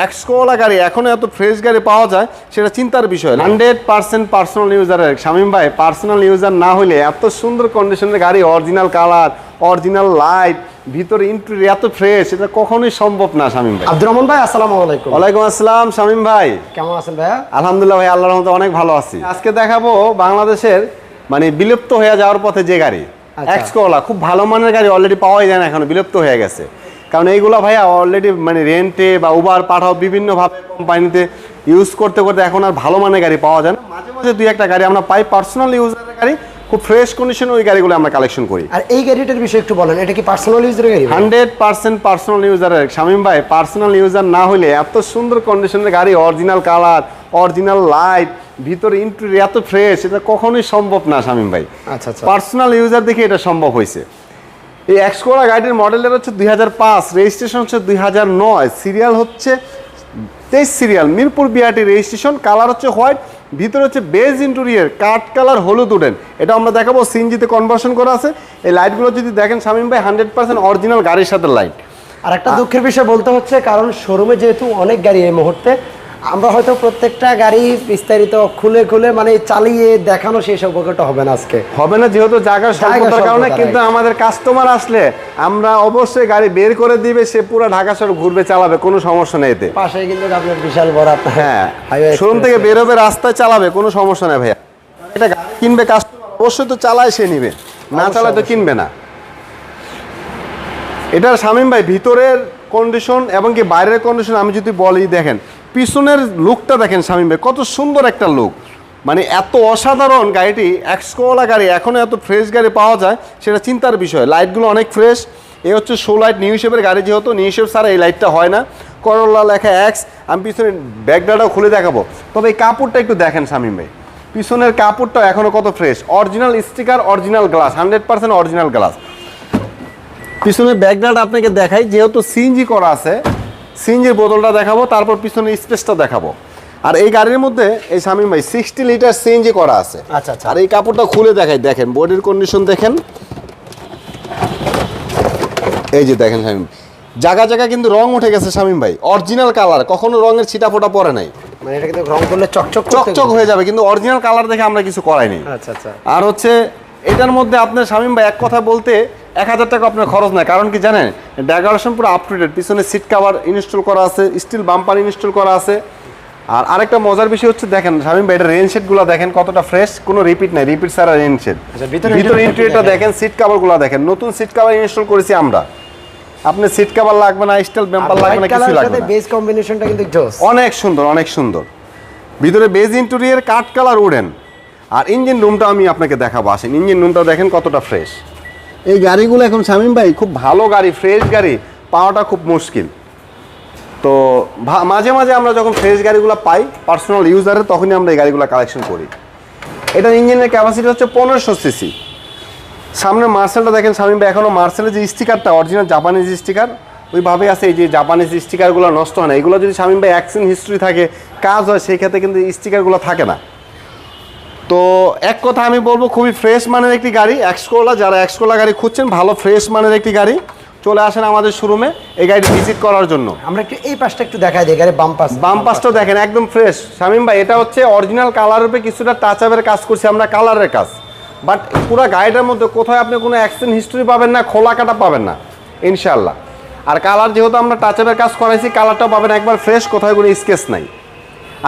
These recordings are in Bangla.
এক্সকোলা গাড়ি এখনো এত ফ্রেশ গাড়ি পাওয়া যায় সেটা চিন্তার বিষয়। 100% পার্সোনাল ইউজারের শামীম ভাই, পার্সোনাল ইউজার না হলে এত সুন্দর কন্ডিশনের গাড়ি, অরিজিনাল কালার, অরিজিনাল লাইট, ভিতরে ইন্টেরিয়র এত ফ্রেশ, এটা কখনোই সম্ভব না শামীম ভাই। আব্দুর রহমান ভাই, আসসালামু আলাইকুম। ওয়ালাইকুম আসসালাম শামীম ভাই, কেমন আছেন ভাইয়া? আলহামদুলিল্লাহ ভাই, আল্লাহর রহমতে অনেক ভালো আছি। আজকে দেখাবো বাংলাদেশের মানে বিলুপ্ত হয়ে যাওয়ার পথে যে গাড়ি, এক্সকোলা। খুব ভালো মানের গাড়ি, অলরেডি পাওয়াই যায় না, এখন বিলুপ্ত হয়ে গেছে। কারণ এইগুলো ভাইয়া অলরেডি মানে রেন্টে বা উবার পাঠাও বিভিন্নভাবে কোম্পানিতে ইউজ করতে করতে এখন আর ভালো মানের গাড়ি পাওয়া যায় না। মাঝে মাঝে দুই একটা গাড়ি আমরা পাই পার্সোনাল ইউজারের গাড়ি, খুব ফ্রেশ কন্ডিশনে ওই গাড়িগুলো আমরা কালেকশন করি। আর এই গাড়িটার বিষয়ে একটু বলেন, এটা কি পার্সোনাল ইউজারের গাড়ি? 100% পার্সোনাল ইউজারের শামীম ভাই, পার্সোনাল ইউজার না হলে এত সুন্দর কন্ডিশনের গাড়ি, অরিজিনাল কালার, অরিজিনাল লাইট, ভিতরে ইন্টেরিয়র এত ফ্রেশ, এটা কখনোই সম্ভব না শামীম ভাই। আচ্ছা আচ্ছা, পার্সোনাল ইউজার দেখে এটা সম্ভব হয়েছে। এই এক্সকোলা গাড়ির মডেলের হচ্ছে 2005, রেজিস্ট্রেশন হচ্ছে 2009, সিরিয়াল হচ্ছে 23 serial, Mirpur BRT registration, colour হচ্ছে হোয়াইট, ভিতরে হচ্ছে বেজ ইন্টেরিয়র, কাঠ কালার, হলুদ উডেন। এটা আমরা দেখাবো, সিএনজিতে কনভার্সন করা আছে। এই লাইটগুলো যদি দেখেন শামীম ভাই, 100% অরিজিনাল গাড়ির সাথে লাইট। আর একটা দুঃখের বিষয় বলতে হচ্ছে, কারণ শোরুমে যেহেতু অনেক গাড়ি এই মুহূর্তে, আমরা হয়তো প্রত্যেকটা গাড়ি বিস্তারিত খুলে খুলে মানে চালিয়ে দেখানো সেই সৌভাগ্যটা হবে না আজকে, হবে না, যেহেতু জায়গার স্বল্পতার কারণে। কিন্তু আমাদের কাস্টমার আসলে আমরা অবশ্যই গাড়ি বের করে দিবে, সে পুরো ঢাকা শহর ঘুরবে, চালাবে, কোনো সমস্যা নেই এতে। পাশে কিন্তু আপনার বিশাল বড় আপনার হ্যাঁ, শোরুম থেকে বের হবে, রাস্তায় চালাবে, কোনো সমস্যা নেই ভাইয়া। এটা গাড়ি কিনবে কাস্টমার, অবশ্যই তো চালায় সে নিবে, না চালায় তো কিনবে না। এটার শামীম ভাই ভিতরের কন্ডিশন এবং কি বাইরের কন্ডিশন আমি যদি বলি, দেখেন পিছনের লুকটা দেখেন শামীম ভাই, কত সুন্দর একটা লুক, মানে এত অসাধারণ গাড়িটি। এক্সকোলা গাড়ি এখনও এত ফ্রেশ গাড়ি পাওয়া যায় সেটা চিন্তার বিষয়। লাইটগুলো অনেক ফ্রেশ। এ হচ্ছে শো লাইট, নিউ শেপের গাড়ি, যেহেতু নিউ শেপ ছাড়া এই লাইটটা হয় না। করোলা লেখা এক্স। আমি পিছনে ব্যাকডাটাও খুলে দেখাবো, তবে এই কাপড়টা একটু দেখেন শামীম ভাই, পিছনের কাপড়টা এখনও কত fresh, original sticker, original glass, 100% original glass. পিছনের ব্যাকগ্রাউন্ড আপনাকে দেখাই, যেহেতু সিএনজি করা আছে, সিএনজির বোতলটা দেখাবো, তারপর পিছনের স্পেসটা দেখাবো। আর এই গাড়ির মধ্যে এই শামীম ভাই 60 লিটার সিএনজি করা আছে। আচ্ছা আচ্ছা, আর এই কাপড়টা খুলে দেখাই, দেখেন বডির কন্ডিশন দেখেন, এই যে দেখেন শামীম, জায়গা জায়গা কিন্তু রং উঠে গেছে শামীম ভাই, অরিজিনাল কালার, কখনো রঙের ছিটা ফোটা পড়ে নাই। মানে এটা কিন্তু রং করলে চকচক চকচক হয়ে যাবে, কিন্তু অরিজিনাল কালার দেখে আমরা কিছু করাইনি। আচ্ছা আচ্ছা, আর হচ্ছে এটার মধ্যে আপনার শামীম ভাই এক কথা বলতে 1000 টাকা আপনার খরচ নাই। কারণ কি জানেন, ডেকোরেশন পুরো আপ টু ডেট, পিছনে সিট কভার ইনস্টল করা আছে, স্টিল বাম্পার ইনস্টল করা আছে। আর আরেকটা মজার বিষয় হচ্ছে, দেখেন শামীম ভাই, এটা রেন শেডগুলো দেখেন কতটা ফ্রেশ, কোনো রিপিট নাই, রিপিট ছাড়া রেন শেড। ভিতরে ইন্টেরিয়রটা দেখেন, সিট কভারগুলো দেখেন, নতুন সিট কভার ইনস্টল করেছি আমরা। আপনি সিট কভার লাগবে না, স্টিল বাম্পার লাগবে না, কিছু লাগবে না। বেজ কম্বিনেশনটা কিন্তু জোস, অনেক সুন্দর, অনেক সুন্দর। ভিতরে বেজ ইন্টেরিয়র, কাঠ কালার, উডেন। আর ইঞ্জিন রুমটা আমি আপনাকে দেখাবো, আসেন। ইঞ্জিন রুমটা দেখেন কতটা ফ্রেশ। এই গাড়িগুলো এখন শামীম ভাই খুব ভালো গাড়ি, ফ্রেশ গাড়ি পাওয়াটা খুব মুশকিল। তো মাঝে মাঝে আমরা যখন ফ্রেশ গাড়িগুলো পাই পার্সোনাল ইউজারের, তখনই আমরা এই গাড়িগুলো কালেকশন করি। এটার ইঞ্জিনের ক্যাপাসিটি হচ্ছে 1500 সিসি। সামনে মার্সেলটা দেখেন শামীম ভাই, এখনও মার্সেলের যে স্টিকারটা অরিজিনাল জাপানিজ স্টিকার ওইভাবেই আছে। এই যে জাপানিজ স্টিকারগুলো নষ্ট হয় না, এগুলো যদি শামীম ভাই অ্যাক্সিডেন্ট হিস্ট্রি থাকে, কাজ হয়, সেই ক্ষেত্রে কিন্তু স্টিকারগুলো থাকে না। তো এক কথা আমি বলবো, খুবই ফ্রেশ মানের একটি গাড়ি এক্সকোলা। যারা এক্সকোলা গাড়ি খুঁজছেন, ভালো ফ্রেশ মানের একটি গাড়ি, চলে আসেন আমাদের শোরুমে এই গাড়ি ভিজিট করার জন্য। আমরা একটু এই পাশটা একটু দেখাই দিই, গাড়ি বাম পাশটা দেখেন একদম ফ্রেশ শামীম ভাই। এটা হচ্ছে অরিজিনাল কালারের উপরে কিছুটা টাচ আপের কাজ করছি আমরা, কালারের কাজ। বাট পুরো গাড়িটার মধ্যে কোথাও আপনি কোনো অ্যাক্সিডেন্ট হিস্ট্রি পাবেন না, খোলা কাটা পাবেন না ইনশাল্লাহ। আর কালার যেহেতু আমরা টাচ আপের কাজ করাইছি, কালারটাও পাবেন একবার ফ্রেশ, কোথাও কোনো স্কেচ নাই।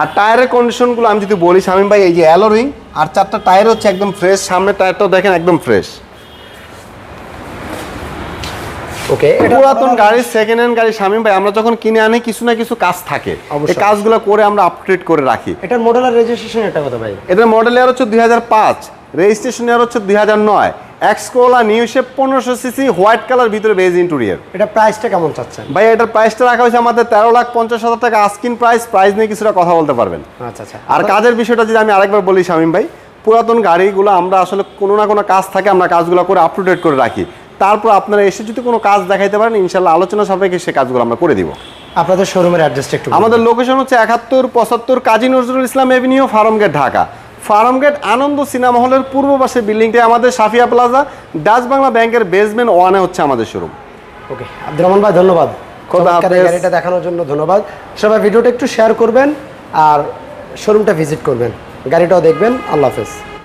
আর টায়ারের কন্ডিশনগুলো আমি যদি বলি শামীম ভাই, এই যে অ্যালো রিং আর 4টা টায়ার হচ্ছে একদম ফ্রেশ। সামনের টায়ারটাও দেখেন একদম ফ্রেশ। ওকে, পুরাতন গাড়ি, সেকেন্ড হ্যান্ড গাড়ি শামীম ভাই, আমরা যখন কিনে আনি কিছু না কিছু কাজ থাকে, এই কাজগুলো করে আমরা আপডেট করে রাখি। এটার মডেল আর রেজিস্ট্রেশন এটা কত ভাই? এটার মডেল ইয়ার হচ্ছে 2005, রেজিস্ট্রেশন ইয়ার হচ্ছে 2009। এক্সকোলা new shape, 1500 CC, white colour, ভিতরে বেজ ইন্টেরিয়র। এটা প্রাইসটা কেমন চাচ্ছেন ভাই? এটার প্রাইসটা রাখা হয়েছে আমাদের 13,50,000 টাকা আস্কিং প্রাইস। প্রাইস নিয়ে কিছুটা কথা বলতে পারবেন। আচ্ছা আচ্ছা। আর কাজের বিষয়টা যদি আমি আরেকবার বলি শামীম ভাই, পুরাতন গাড়িগুলো আমরা আসলে কোনো না কোনো কাজ থাকে, আমরা কাজগুলো করে আপ টু ডেট করে রাখি। তারপর আপনারা এসে যদি কোনো কাজ দেখাইতে পারেন, ইনশাল্লাহ আলোচনা সাপেক্ষে সে কাজগুলো আমরা করে দিব। আপনাদের শোরুমের অ্যাড্রেসটা একটু? আমাদের লোকেশন হচ্ছে 7175 কাজী নজরুল ইসলাম এভিনিউ, ফার্মগেট, ঢাকা। ফার্মগেট আনন্দ সিনেমা হলের পূর্ব পাশে বিল্ডিংটা আমাদের সাফিয়া প্লাজা, ডাচ বাংলা ব্যাংকের বেসমেন্ট 1-এ হচ্ছে আমাদের শোরুম। ওকে, আব্দুর রহমান ভাই, ধন্যবাদ। চমৎকার এই হাফেজ। গাড়িটা দেখানোর জন্য ধন্যবাদ। সবাই ভিডিওটা একটু শেয়ার করবেন আর শোরুমটা ভিজিট করবেন, গাড়িটাও দেখবেন। আল্লাহ হাফেজ।